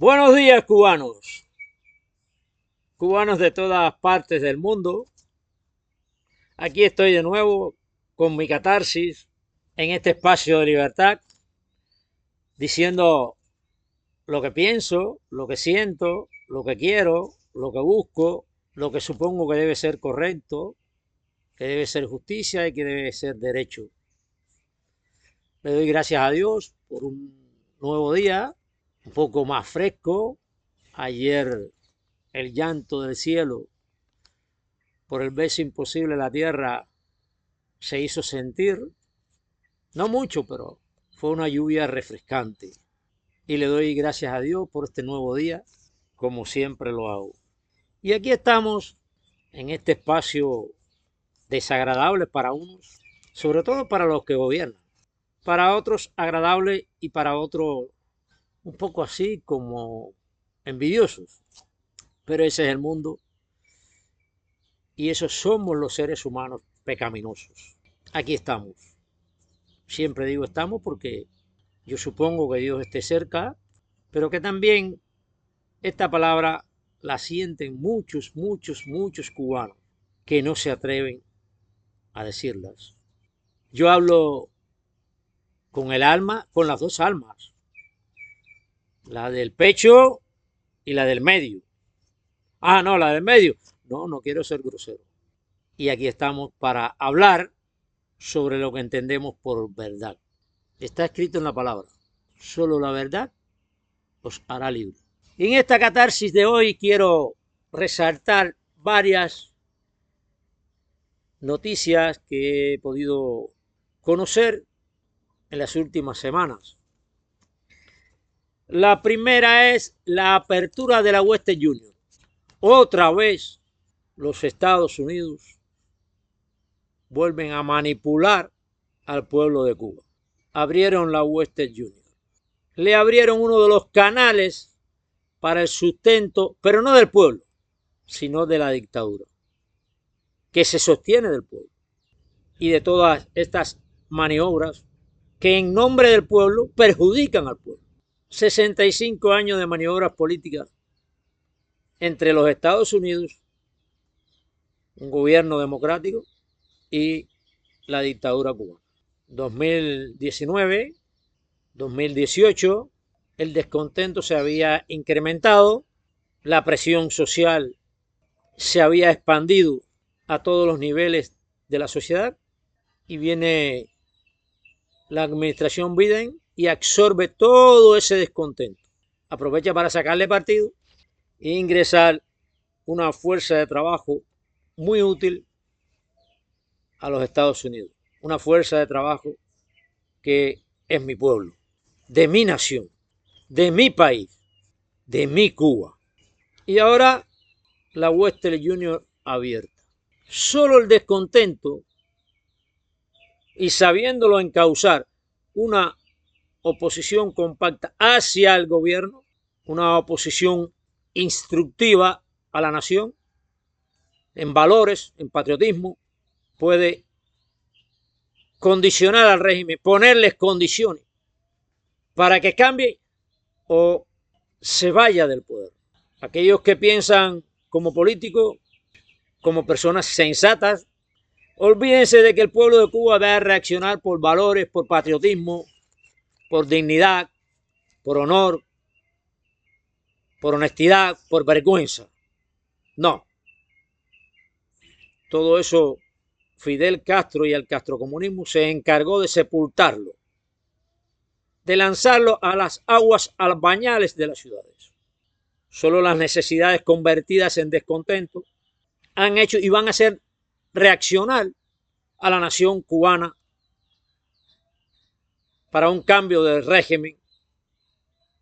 Buenos días, cubanos. Cubanos de todas partes del mundo. Aquí estoy de nuevo con mi catarsis en este espacio de libertad, diciendo lo que pienso, lo que siento, lo que quiero, lo que busco, lo que supongo que debe ser correcto, que debe ser justicia y que debe ser derecho. Le doy gracias a Dios por un nuevo día, un poco más fresco. Ayer el llanto del cielo por el beso imposible de la tierra se hizo sentir, no mucho, pero fue una lluvia refrescante. Y le doy gracias a Dios por este nuevo día, como siempre lo hago. Y aquí estamos en este espacio desagradable para unos, sobre todo para los que gobiernan, para otros agradable y para otros un poco así como envidiosos. Pero ese es el mundo y esos somos los seres humanos pecaminosos. Aquí estamos. Siempre digo estamos porque yo supongo que Dios esté cerca, pero que también esta palabra la sienten muchos cubanos que no se atreven a decirlas. Yo hablo con el alma, con las dos almas, la del pecho y la del medio. Ah, no, la del medio. No, no quiero ser grosero. Y aquí estamos para hablar sobre lo que entendemos por verdad. Está escrito en la palabra. Solo la verdad os hará libre. Y en esta catarsis de hoy quiero resaltar varias noticias que he podido conocer en las últimas semanas. La primera es la apertura de la Western Union. Otra vez los Estados Unidos vuelven a manipular al pueblo de Cuba. Abrieron la Western Union. Le abrieron uno de los canales para el sustento, pero no del pueblo, sino de la dictadura, que se sostiene del pueblo. Y de todas estas maniobras que en nombre del pueblo perjudican al pueblo. 65 años de maniobras políticas entre los Estados Unidos, un gobierno democrático, y la dictadura cubana. 2019, 2018, el descontento se había incrementado, la presión social se había expandido a todos los niveles de la sociedad y viene la administración Biden y absorbe todo ese descontento. Aprovecha para sacarle partido e ingresar una fuerza de trabajo muy útil a los Estados Unidos. Una fuerza de trabajo que es mi pueblo, de mi nación, de mi país, de mi Cuba. Y ahora la Western Union abierta. Solo el descontento y sabiéndolo encauzar una oposición compacta hacia el gobierno, una oposición instructiva a la nación, en valores, en patriotismo, puede condicionar al régimen, ponerles condiciones para que cambie o se vaya del poder. Aquellos que piensan como políticos, como personas sensatas, olvídense de que el pueblo de Cuba va a reaccionar por valores, por patriotismo, por dignidad, por honor, por honestidad, por vergüenza. No. Todo eso Fidel Castro y el castrocomunismo se encargó de sepultarlo, de lanzarlo a las aguas albañales de las ciudades. Solo las necesidades convertidas en descontento han hecho y van a hacer reaccionar a la nación cubana para un cambio de régimen.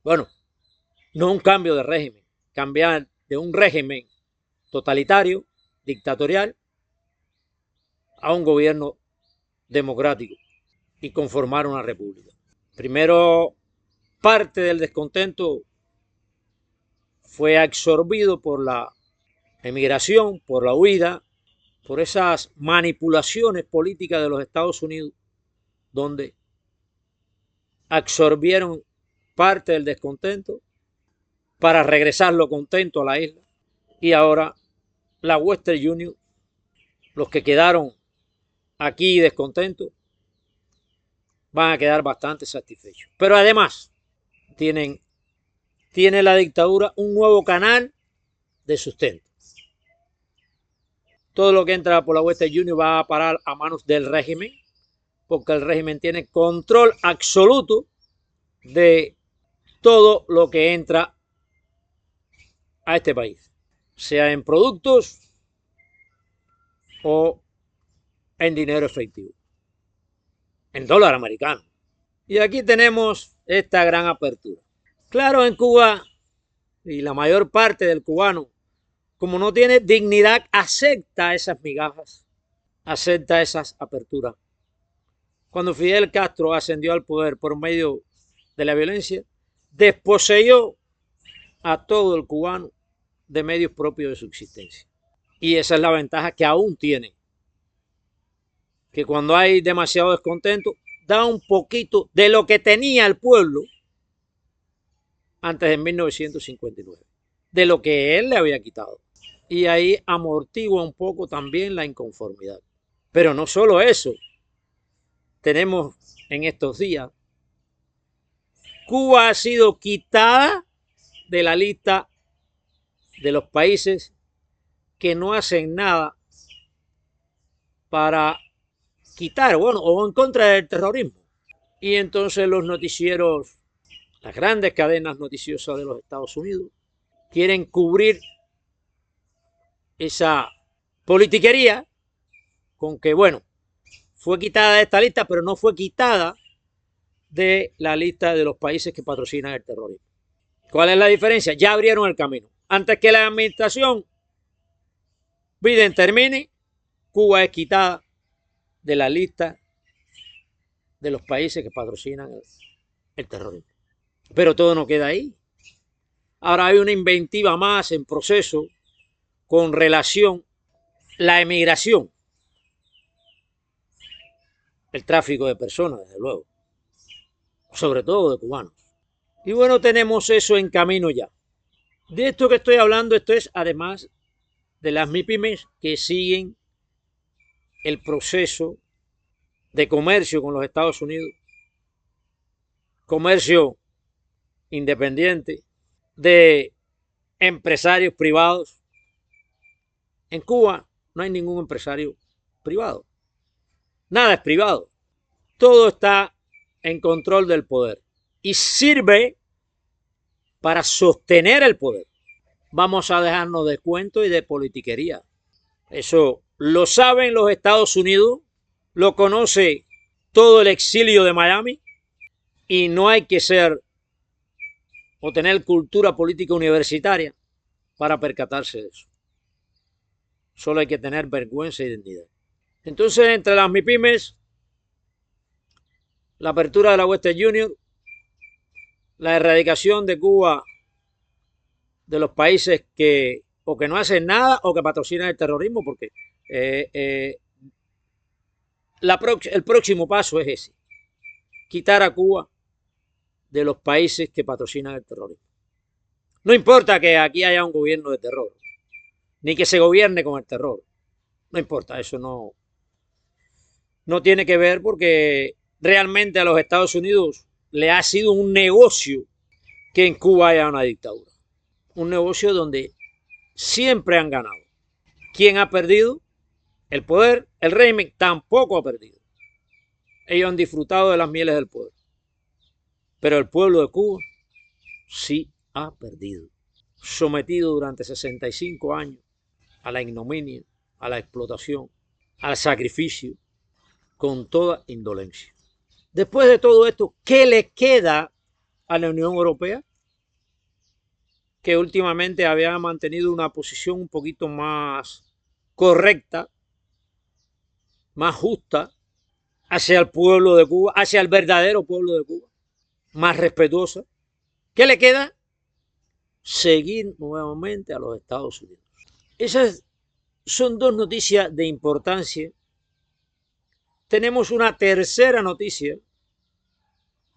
Bueno, no un cambio de régimen, cambiar de un régimen totalitario, dictatorial, a un gobierno democrático y conformar una república. Primero, parte del descontento fue absorbido por la emigración, por la huida, por esas manipulaciones políticas de los Estados Unidos, donde absorbieron parte del descontento para regresarlo contento a la isla. Y ahora la Western Union, los que quedaron aquí descontentos, van a quedar bastante satisfechos. Pero además tiene la dictadura un nuevo canal de sustento. Todo lo que entra por la Western Union va a parar a manos del régimen, porque el régimen tiene control absoluto de todo lo que entra a este país, sea en productos o en dinero efectivo, en dólar americano. Y aquí tenemos esta gran apertura. Claro, en Cuba, y la mayor parte del cubano, como no tiene dignidad, acepta esas migajas, acepta esas aperturas. Cuando Fidel Castro ascendió al poder por medio de la violencia, desposeyó a todo el cubano de medios propios de subsistencia. Y esa es la ventaja que aún tiene, que cuando hay demasiado descontento, da un poquito de lo que tenía el pueblo antes de 1959, de lo que él le había quitado. Y ahí amortigua un poco también la inconformidad. Pero no solo eso, tenemos en estos días, Cuba ha sido quitada de la lista de los países que no hacen nada para quitar, o en contra del terrorismo. Y entonces los noticieros, las grandes cadenas noticiosas de los Estados Unidos, quieren cubrir esa politiquería con que, bueno, fue quitada de esta lista, pero no fue quitada de la lista de los países que patrocinan el terrorismo. ¿Cuál es la diferencia? Ya abrieron el camino. Antes que la administración Biden termine, Cuba es quitada de la lista de los países que patrocinan el terrorismo. Pero todo no queda ahí. Ahora hay una inventiva más en proceso con relación a la emigración, el tráfico de personas, desde luego, sobre todo de cubanos. Y bueno, tenemos eso en camino ya. De esto que estoy hablando, esto es además de las MIPYMES que siguen el proceso de comercio con los Estados Unidos, comercio independiente, de empresarios privados. En Cuba no hay ningún empresario privado. Nada es privado. Todo está en control del poder y sirve para sostener el poder. Vamos a dejarnos de cuentos y de politiquería. Eso lo saben los Estados Unidos, lo conoce todo el exilio de Miami y no hay que ser o tener cultura política universitaria para percatarse de eso. Solo hay que tener vergüenza y dignidad. Entonces, entre las MIPYMES, la apertura de la Western Union, la erradicación de Cuba de los países que o que no hacen nada o que patrocinan el terrorismo, porque el próximo paso es ese, quitar a Cuba de los países que patrocinan el terrorismo. No importa que aquí haya un gobierno de terror, ni que se gobierne con el terror. No importa, eso no tiene que ver, porque realmente a los Estados Unidos le ha sido un negocio que en Cuba haya una dictadura. Un negocio donde siempre han ganado. ¿Quién ha perdido? El poder. El régimen tampoco ha perdido. Ellos han disfrutado de las mieles del poder. Pero el pueblo de Cuba sí ha perdido. Sometido durante 65 años a la ignominia, a la explotación, al sacrificio, con toda indolencia. Después de todo esto, ¿qué le queda a la Unión Europea? Que últimamente había mantenido una posición un poquito más correcta, más justa, hacia el pueblo de Cuba, hacia el verdadero pueblo de Cuba, más respetuosa. ¿Qué le queda? Seguir nuevamente a los Estados Unidos. Esas son dos noticias de importancia. Tenemos una tercera noticia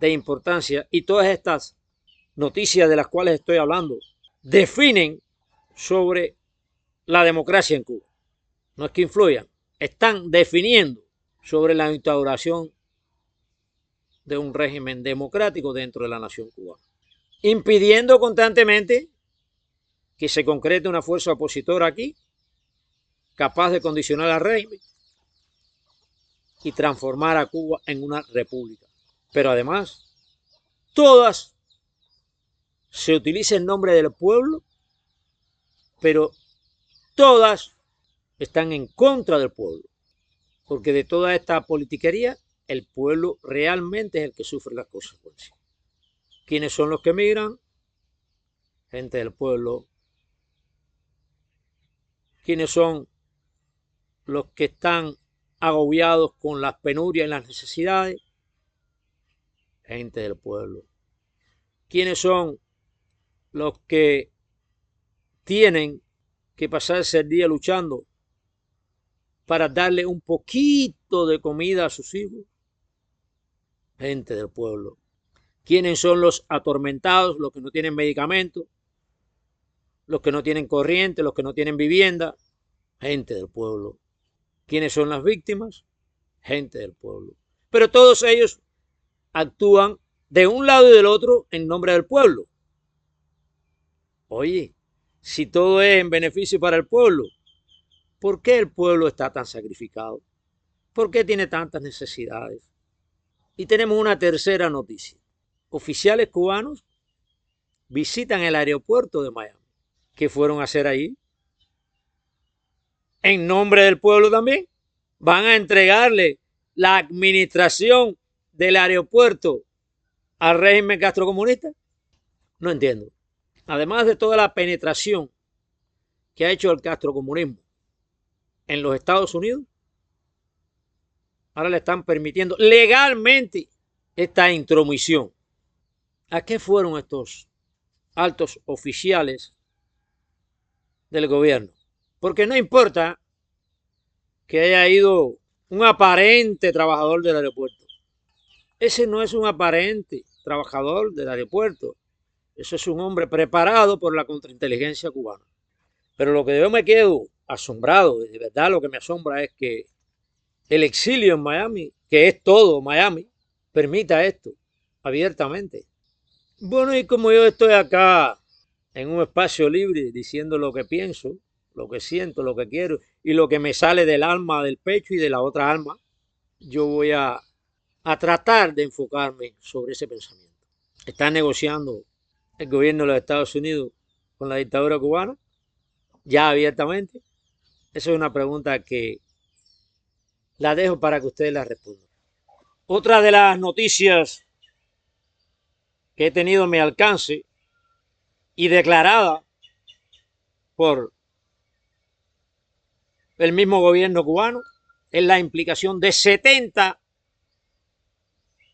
de importancia, y todas estas noticias de las cuales estoy hablando definen sobre la democracia en Cuba. No es que influyan, están definiendo sobre la instauración de un régimen democrático dentro de la nación cubana, impidiendo constantemente que se concrete una fuerza opositora aquí, capaz de condicionar al régimen y transformar a Cuba en una república. Pero además, todas se utiliza el nombre del pueblo, pero todas están en contra del pueblo, porque de toda esta politiquería, el pueblo realmente es el que sufre las consecuencias. ¿Quiénes son los que emigran? Gente del pueblo. ¿Quiénes son los que están agobiados con las penurias y las necesidades? Gente del pueblo. ¿Quiénes son los que tienen que pasarse el día luchando para darle un poquito de comida a sus hijos? Gente del pueblo. ¿Quiénes son los atormentados, los que no tienen medicamentos, los que no tienen corriente, los que no tienen vivienda? Gente del pueblo. ¿Quiénes son las víctimas? Gente del pueblo. Pero todos ellos actúan de un lado y del otro en nombre del pueblo. Oye, si todo es en beneficio para el pueblo, ¿por qué el pueblo está tan sacrificado? ¿Por qué tiene tantas necesidades? Y tenemos una tercera noticia. Oficiales cubanos visitan el aeropuerto de Miami. ¿Qué fueron a hacer ahí? En nombre del pueblo también. Van a entregarle la administración del aeropuerto al régimen castrocomunista. No entiendo. Además de toda la penetración que ha hecho el castrocomunismo en los Estados Unidos, ahora le están permitiendo legalmente esta intromisión. ¿A qué fueron estos altos oficiales del gobierno? Porque no importa que haya ido un aparente trabajador del aeropuerto. Ese no es un aparente trabajador del aeropuerto. Eso es un hombre preparado por la contrainteligencia cubana. Pero lo que yo me quedo asombrado, de verdad lo que me asombra es que el exilio en Miami, que es todo Miami, permita esto abiertamente. Bueno, y como yo estoy acá en un espacio libre diciendo lo que pienso, lo que siento, lo que quiero y lo que me sale del alma, del pecho y de la otra alma, yo voy a tratar de enfocarme sobre ese pensamiento. ¿Está negociando el gobierno de los Estados Unidos con la dictadura cubana? Ya abiertamente. Esa es una pregunta que la dejo para que ustedes la respondan. Otra de las noticias que he tenido a mi alcance y declarada por el mismo gobierno cubano es la implicación de 70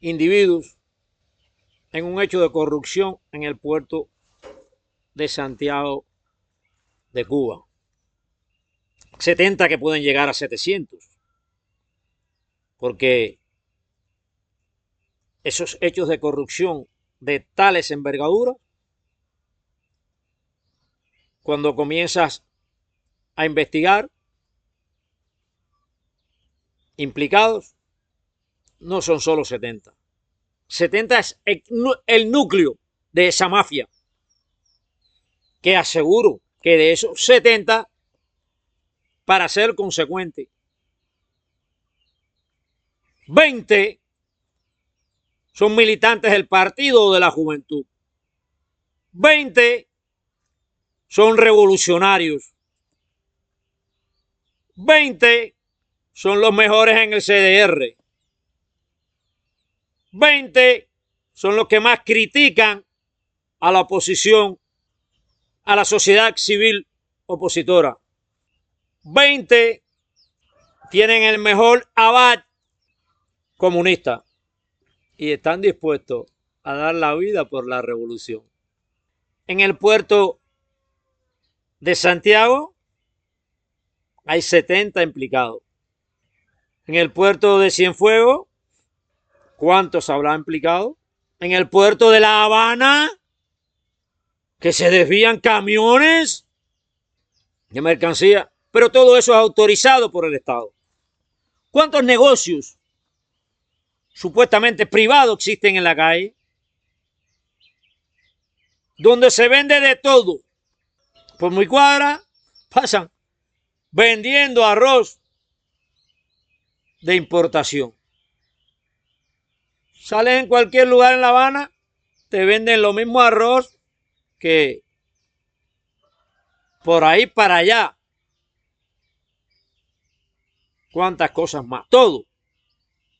individuos en un hecho de corrupción en el puerto de Santiago de Cuba. 70 que pueden llegar a 700. Porque esos hechos de corrupción de tales envergaduras, cuando comienzas a investigar, implicados, no son solo 70. 70 es el núcleo de esa mafia, que aseguro que de esos 70, para ser consecuente, 20 son militantes del Partido o de la Juventud. 20 son revolucionarios. 20 son los mejores en el CDR. 20 son los que más critican a la oposición, a la sociedad civil opositora. 20 tienen el mejor aval comunista y están dispuestos a dar la vida por la revolución. En el puerto de Santiago hay 70 implicados. En el puerto de Cienfuegos, ¿cuántos habrá implicado? En el puerto de La Habana, que se desvían camiones de mercancía, pero todo eso es autorizado por el Estado. ¿Cuántos negocios supuestamente privados existen en la calle? Donde se vende de todo. Por mi cuadra pasan vendiendo arroz de importación. Sales en cualquier lugar en La Habana, te venden lo mismo arroz que por ahí para allá. ¿Cuántas cosas más? Todo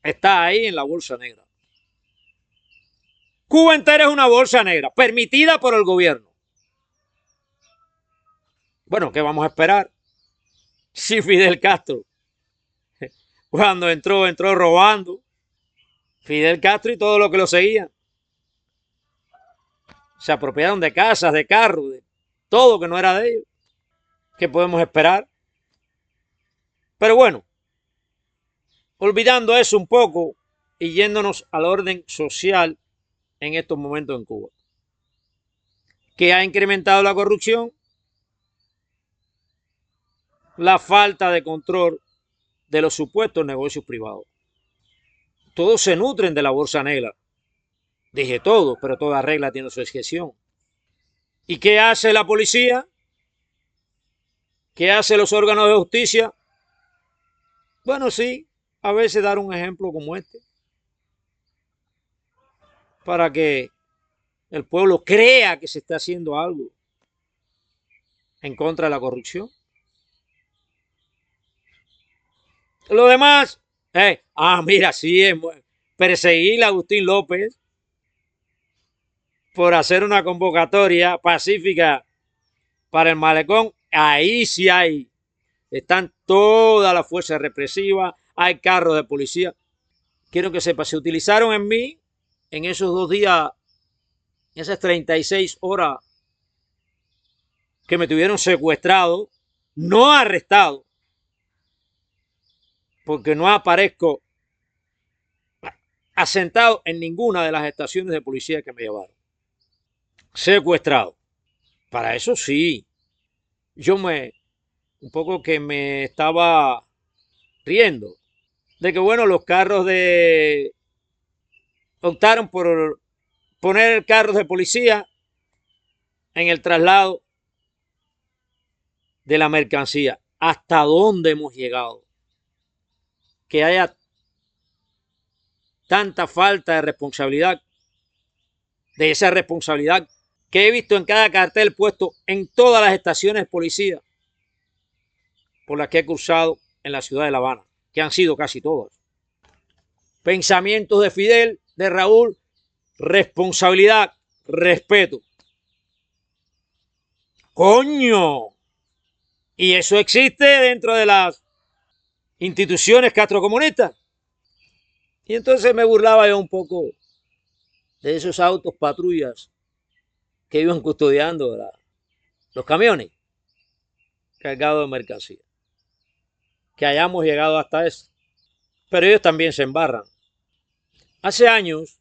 está ahí en la bolsa negra. Cuba entera es una bolsa negra, permitida por el gobierno. Bueno, ¿qué vamos a esperar? Si Fidel Castro, cuando entró robando. Fidel Castro y todo lo que lo seguía. Se apropiaron de casas, de carros, de todo que no era de ellos. ¿Qué podemos esperar? Pero bueno, olvidando eso un poco y yéndonos al orden social en estos momentos en Cuba. ¿Qué ha incrementado la corrupción? La falta de control de los supuestos negocios privados. Todos se nutren de la bolsa negra. Dije todo, pero toda regla tiene su excepción. ¿Y qué hace la policía? ¿Qué hacen los órganos de justicia? Bueno, sí, a veces dar un ejemplo como este, para que el pueblo crea que se está haciendo algo en contra de la corrupción. Lo demás, mira, sí, perseguir a Agustín López por hacer una convocatoria pacífica para el malecón, ahí sí están todas las fuerzas represivas, hay carros de policía. Quiero que sepa, se utilizaron en mí en esos 2 días, esas 36 horas que me tuvieron secuestrado, no arrestado, porque no aparezco asentado en ninguna de las estaciones de policía que me llevaron. Secuestrado. Para eso sí, un poco que me estaba riendo de que, bueno, los carros optaron por poner carros de policía en el traslado de la mercancía. ¿Hasta dónde hemos llegado? Que haya tanta falta de responsabilidad, de esa responsabilidad que he visto en cada cartel puesto en todas las estaciones de policía por las que he cruzado en la ciudad de La Habana, que han sido casi todas. Pensamientos de Fidel, de Raúl, responsabilidad, respeto. ¡Coño! Y eso existe dentro de las instituciones castrocomunistas. Y entonces me burlaba yo un poco de esos autos patrullas que iban custodiando los camiones cargados de mercancía. Que hayamos llegado hasta eso. Pero ellos también se embarran. Hace años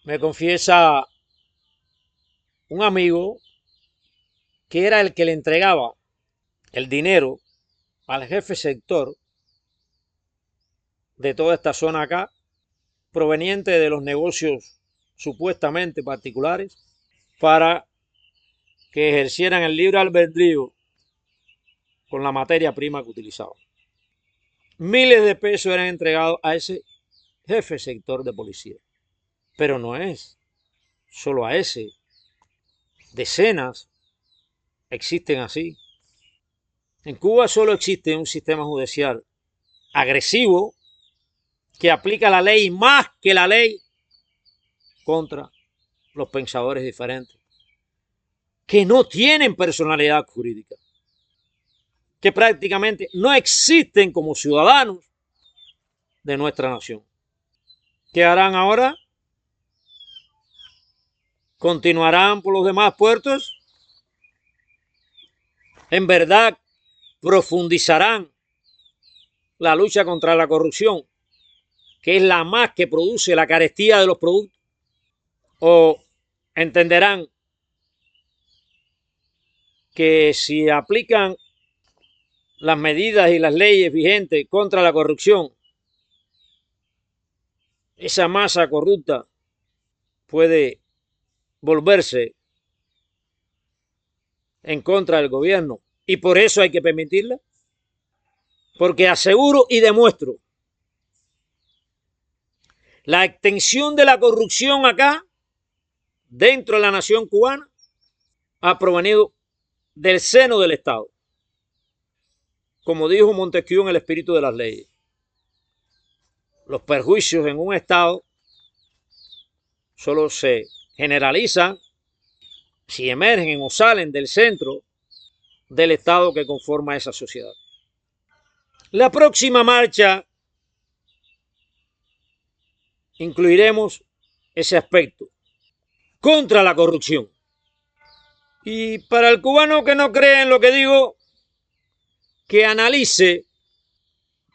me confiesa un amigo que era el que le entregaba el dinero al jefe sector de toda esta zona acá, proveniente de los negocios supuestamente particulares, para que ejercieran el libre albedrío con la materia prima que utilizaban. Miles de pesos eran entregados a ese jefe sector de policía. Pero no es solo a ese. Decenas existen así. En Cuba solo existe un sistema judicial agresivo que aplica la ley más que la ley contra los pensadores diferentes, que no tienen personalidad jurídica, que prácticamente no existen como ciudadanos de nuestra nación. ¿Qué harán ahora? ¿Continuarán por los demás puertos? ¿En verdad profundizarán la lucha contra la corrupción, que es la más que produce la carestía de los productos? ¿O entenderán que si aplican las medidas y las leyes vigentes contra la corrupción, esa masa corrupta puede volverse en contra del gobierno y por eso hay que permitirla, porque aseguro y demuestro la extensión de la corrupción acá, dentro de la nación cubana, ha provenido del seno del Estado. Como dijo Montesquieu en El espíritu de las leyes, los perjuicios en un Estado solo se generalizan si emergen o salen del centro del Estado que conforma esa sociedad. La próxima marcha incluiremos ese aspecto contra la corrupción. Y para el cubano que no cree en lo que digo, que analice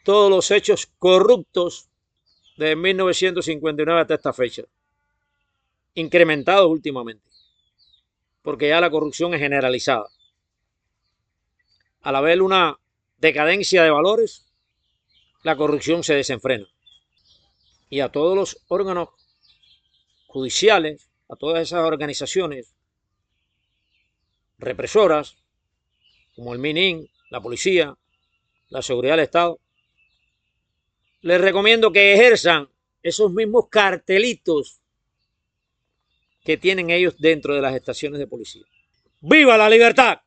todos los hechos corruptos de 1959 hasta esta fecha, incrementados últimamente, porque ya la corrupción es generalizada. Al haber una decadencia de valores, la corrupción se desenfrena. Y a todos los órganos judiciales, a todas esas organizaciones represoras, como el MININ, la policía, la seguridad del Estado, les recomiendo que ejerzan esos mismos cartelitos que tienen ellos dentro de las estaciones de policía. ¡Viva la libertad!